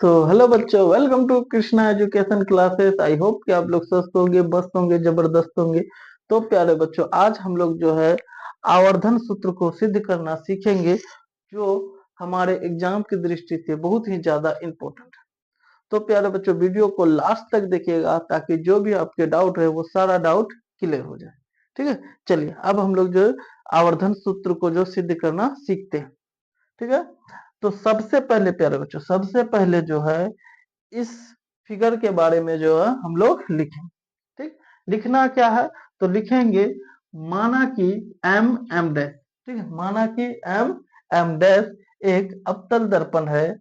तो हेलो बच्चों, welcome to Krishna education classes. I hope कि आप लोग स्वस्थ होंगे, मस्त होंगे, जबरदस्त होंगे। तो प्यारे बच्चों, आज हम लोग जो है आवर्धन सूत्र को सिद्ध करना सीखेंगे, जो हमारे एग्जाम की दृष्टि से बहुत ही ज्यादा इम्पोर्टेंट है। तो प्यारे बच्चों, वीडियो को लास्ट तक देखिएगा ताकि जो भी आपके डाउट है वो सारा डाउट क्लियर हो जाए। ठीक है, चलिए अब हम लोग जो आवर्धन सूत्र को जो सिद्ध करना सीखते हैं। ठीक है, तो सबसे पहले प्यारे बच्चों, सबसे पहले जो है इस फिगर के बारे में जो है हम लोग लिखें। ठीक, लिखना क्या है तो लिखेंगे माना कि एम एम डैश। ठीक है, माना कि एम एम डैश एक अवतल दर्पण है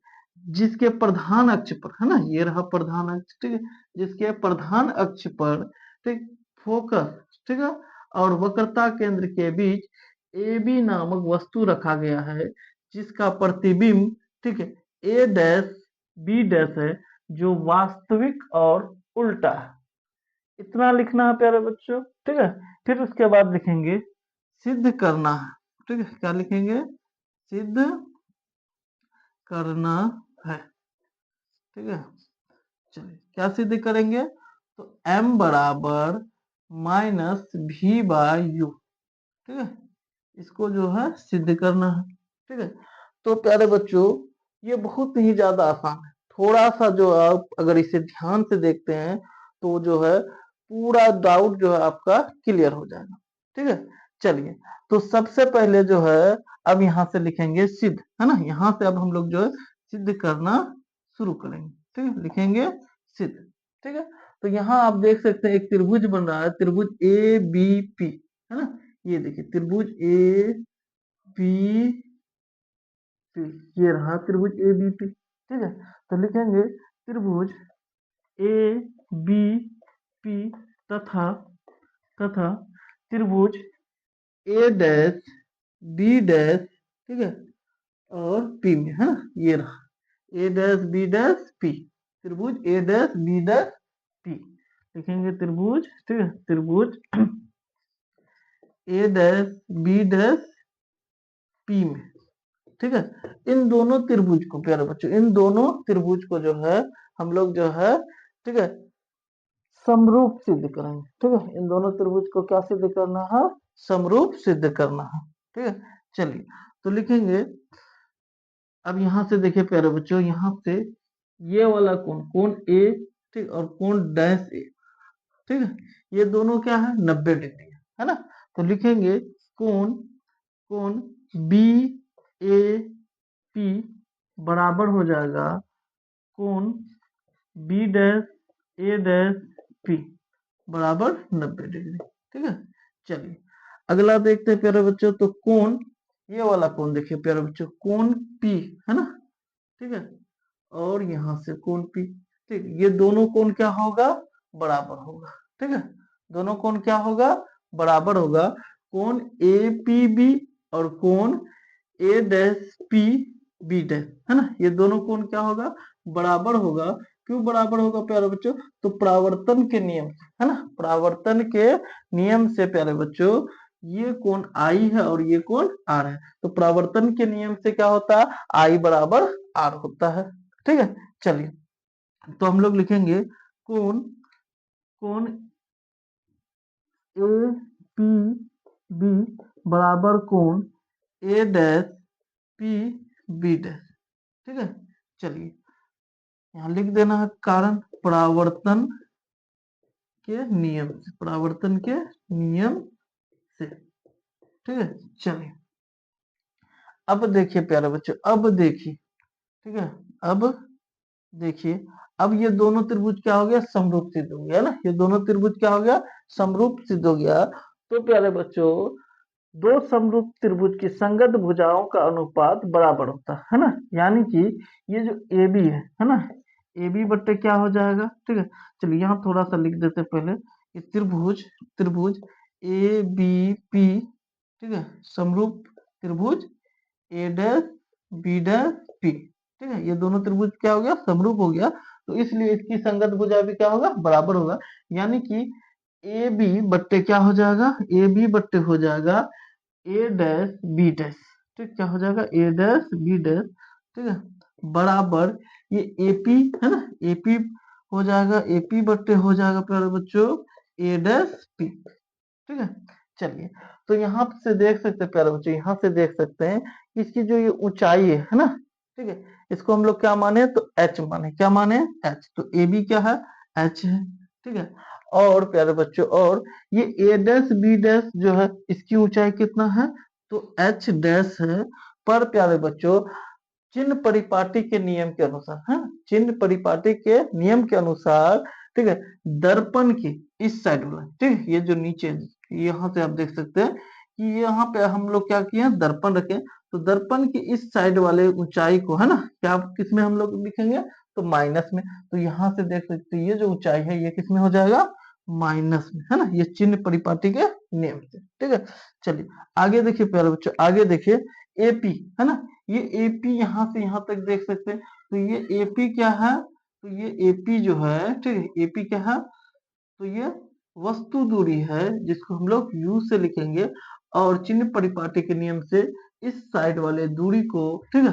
जिसके प्रधान अक्ष पर, है ना, ये रहा प्रधान अक्ष। ठीक है, जिसके प्रधान अक्ष पर ठीक फोकस, ठीक है, और वक्रता केंद्र के बीच ए बी नामक वस्तु रखा गया है जिसका प्रतिबिंब, ठीक है, ए डैश बी डैश है जो वास्तविक और उल्टा है। इतना लिखना है प्यारे बच्चों। ठीक है, फिर उसके बाद लिखेंगे सिद्ध करना है। ठीक है, क्या लिखेंगे? सिद्ध करना है। ठीक है, चलिए क्या सिद्ध करेंगे तो m बराबर माइनस भी बाय यू। ठीक है, इसको जो है सिद्ध करना है। ठीक है, तो प्यारे बच्चों ये बहुत ही ज्यादा आसान है। थोड़ा सा जो आप अगर इसे ध्यान से देखते हैं तो जो है पूरा डाउट जो है आपका क्लियर हो जाएगा। ठीक है, चलिए तो सबसे पहले जो है अब यहाँ से लिखेंगे सिद्ध, है ना। यहाँ से अब हम लोग जो है सिद्ध करना शुरू करेंगे। ठीक है, लिखेंगे सिद्ध। ठीक है, तो यहाँ आप देख सकते हैं एक त्रिभुज बन रहा है, त्रिभुज ए बी पी, है ना। ये देखिए त्रिभुज ए बी पी, ये रहा त्रिभुज ए बी पी। ठीक है, तो लिखेंगे त्रिभुज ए बी पी तथा तथा त्रिभुज ए डैश बी डैश, ठीक है, और पी में, है ना, ये रहा ए डैश बी डैश पी, त्रिभुज ए डैश बी डैश पी। लिखेंगे त्रिभुज, ठीक है, त्रिभुज ए डैश बी डैश पी में। ठीक है, इन दोनों त्रिभुज को प्यारे बच्चों, इन दोनों त्रिभुज को जो है हम लोग जो है, ठीक है, समरूप सिद्ध करेंगे। ठीक है, इन दोनों त्रिभुज को क्या सिद्ध करना है? समरूप सिद्ध करना है। ठीक है, चलिए तो लिखेंगे अब यहाँ से देखिए प्यारे बच्चों, यहाँ से ये वाला कोण, कोण ए, ठीक, और कोण डैश ए, ठीक है, ये दोनों क्या है? 90 डिग्री है ना। तो लिखेंगे कोण, कोण बी ए पी बराबर हो जाएगा कोण बी डैश ए डैश पी बराबर 90 डिग्री। ठीक है, चलिए अगला देखते हैं प्यारे बच्चों। तो कोण, ये वाला कोण देखिए प्यारे बच्चों, कोण पी, है ना। ठीक है, और यहाँ से कोण पी, ठीक, ये दोनों कोण क्या होगा? बराबर होगा। ठीक है, दोनों कोण क्या होगा? बराबर होगा। कोण ए पी बी और कोण ए डैश पी बी डैश, है ना, ये दोनों कोण क्या होगा? बराबर होगा। क्यों बराबर होगा प्यारे बच्चों? तो परावर्तन के नियम से, है ना, परावर्तन के नियम से प्यारे बच्चों ये कोण आई है और ये कोण आर है। तो परावर्तन के नियम से क्या होता है? आई बराबर आर होता है। ठीक है, चलिए तो हम लोग लिखेंगे कोण, कोण ए पी बी बराबर कोण ए डैश पी बी डैश। ठीक है, चलिए यहाँ लिख देना है कारण परावर्तन के नियम से, परावर्तन के नियम से। ठीक है, चलिए अब देखिए प्यारे बच्चों, अब देखिए, ठीक है, अब देखिए अब ये दोनों त्रिभुज क्या हो गया? समरूप सिद्ध हो गया ना। ये दोनों त्रिभुज क्या हो गया? समरूप सिद्ध हो गया। तो प्यारे बच्चों दो समरूप त्रिभुज की संगत भुजाओं का अनुपात बराबर होता है ना। यानी कि ये जो ए बी है ना, ए बी बट्टे क्या हो जाएगा? ठीक है, चलिए यहाँ थोड़ा सा लिख देते पहले। ये त्रिभुज, त्रिभुज ए बी पी, ठीक है, समरूप त्रिभुज ए डैश बी डैश पी। ठीक है, ये दोनों त्रिभुज क्या हो गया? समरूप हो गया। तो इसलिए इसकी संगत भुजा भी क्या होगा? बराबर होगा। यानी कि ए बी बट्टे क्या हो जाएगा? ए बी बट्टे हो जाएगा ए डैश बी डैश। ठीक, क्या हो जाएगा? ए डैश बी डैश। ठीक है, बराबर ये एपी है ना, एपी हो जाएगा, एपी बट्टे हो जाएगा प्यारे बच्चों ए डैश पी। ठीक है, चलिए तो यहाँ से देख सकते हैं प्यारे बच्चों, यहाँ से देख सकते हैं इसकी जो ये ऊंचाई है ना, ठीक है, इसको हम लोग क्या माने तो एच माने, क्या माने एच, तो ए बी क्या है एच है। ठीक है, और प्यारे बच्चों और ये ए डैश बी डैश जो है इसकी ऊंचाई कितना है तो एच डैश है, पर प्यारे बच्चों चिन्ह परिपाटी के नियम के अनुसार है, चिन्ह परिपाटी के नियम के अनुसार, ठीक है, दर्पण की इस साइड वाला, ठीक है, ये जो नीचे यहाँ से आप देख सकते हैं कि यहाँ पे हम लोग क्या किए हैं दर्पण रखे, तो दर्पण की इस साइड वाले ऊंचाई को है ना क्या किस में हम लोग लिखेंगे तो माइनस में, तो यहाँ से देख सकते हैं ये जो ऊंचाई है ये किस में हो जाएगा माइनस में, है ना, ये चिन्ह परिपाटी के नियम से। ठीक है, चलिए आगे देखिए प्यारे बच्चों, आगे देखिए एपी है ना, ये एपी यहाँ से यहाँ तक देख सकते हैं, तो ये एपी क्या है तो ये एपी जो है, ठीक है, एपी क्या है तो ये वस्तु दूरी है जिसको हम लोग यू से लिखेंगे, और चिन्ह परिपाटी के नियम से इस साइड वाले दूरी को, ठीक है,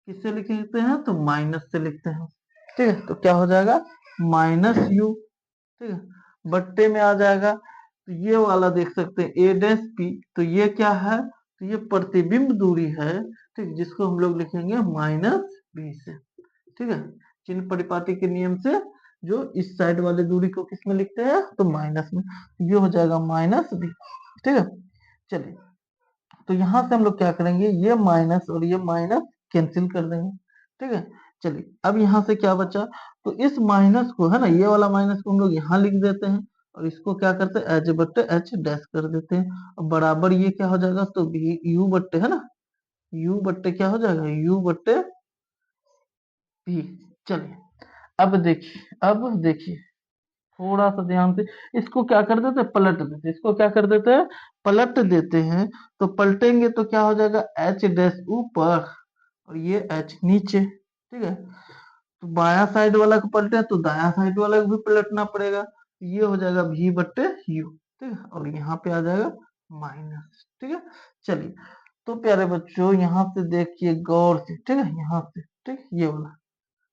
किससे लिखते हैं तो माइनस से लिखते हैं। ठीक है, तो क्या हो जाएगा माइनस यू, ठीक है, बट्टे में आ जाएगा, तो ये वाला देख सकते हैं ए डैश पी, तो ये क्या है तो ये प्रतिबिंब दूरी है, ठीक, जिसको हम लोग लिखेंगे माइनस बी से। ठीक है, चिन्ह परिपाटी के नियम से जो इस साइड वाले दूरी को किस में लिखते हैं तो माइनस में, ये हो जाएगा माइनस बी। ठीक है, चलिए तो यहाँ से हम लोग क्या करेंगे ये माइनस और ये माइनस कैंसिल कर देंगे। ठीक है, चलिए अब यहाँ से क्या बचा तो इस माइनस को है ना, ये वाला माइनस को हम लोग यहाँ लिख देते हैं और इसको क्या करते हैं एच बट्टे एच डैश कर देते हैं, और बराबर ये क्या हो जाएगा तो भी यू बट्टे है ना, यू बट्टे क्या हो जाएगा यू बट्टे भी। चलिए अब देखिए थोड़ा सा ध्यान से, इसको क्या कर देते हैं पलट देते हैं, इसको क्या कर देते हैं पलट देते हैं, तो पलटेंगे तो क्या हो जाएगा एच डैश ऊपर और ये एच नीचे। ठीक है, तो बाया साइड वाला को पलटे तो दाया साइड वाला को भी पलटना पड़ेगा, ये हो जाएगा भी बट्टे यू। ठीक है, और यहाँ पे आ जाएगा माइनस। ठीक है, चलिए तो प्यारे बच्चों यहाँ से देखिए गौर से, ठीक है, यहाँ से, ठीक, ये वाला,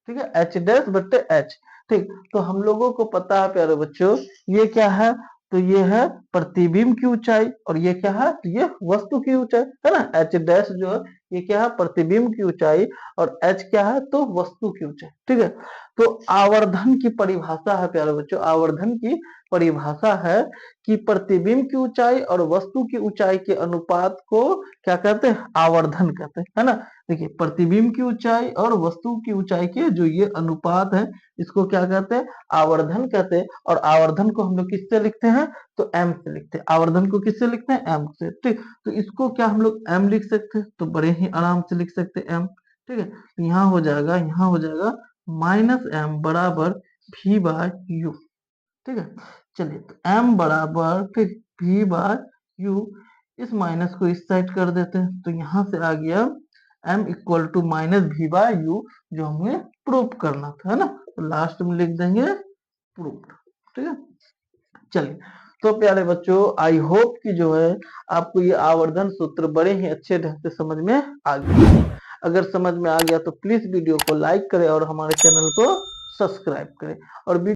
ठीक है, एच डैश बट्टे एच। ठीक, तो हम लोगों को पता है प्यारे बच्चों ये क्या है तो ये है प्रतिबिंब की ऊंचाई, और ये क्या है तो ये वस्तु की ऊंचाई है ना, एच डैश जो है ये क्या है प्रतिबिंब की ऊंचाई, और एच क्या है तो वस्तु की ऊंचाई। ठीक है, तो आवर्धन की परिभाषा है प्यारे बच्चों, आवर्धन की परिभाषा है कि प्रतिबिंब की ऊंचाई और वस्तु की ऊंचाई के अनुपात को क्या कहते हैं आवर्धन कहते हैं, है ना। देखिए प्रतिबिंब की ऊंचाई और वस्तु की ऊंचाई के जो ये अनुपात है इसको क्या कहते हैं आवर्धन कहते हैं, और आवर्धन को हम लोग किससे लिखते हैं तो एम से लिखते हैं, आवर्धन को किससे लिखते हैं एम से। ठीक, तो इसको क्या हम लोग एम लिख सकते हैं तो बड़े ही आराम से लिख सकते हैं एम। ठीक है, यहाँ हो जाएगा माइनस एम बराबर भी बाय यू। ठीक है, चलिए तो एम बराबर ठीक भी बाय यू, इस माइनस को इस साइड कर देते हैं, तो यहाँ से आ गया m इक्वल टू माइनस भी बाय यू, जो हमें प्रूफ करना था, है ना, तो लास्ट में लिख देंगे प्रूफ। ठीक है, चलिए तो प्यारे बच्चों आई होप कि जो है आपको ये आवर्धन सूत्र बड़े ही अच्छे ढंग से समझ में आ गया। अगर समझ में आ गया तो प्लीज वीडियो को लाइक करें और हमारे चैनल को सब्सक्राइब करें, और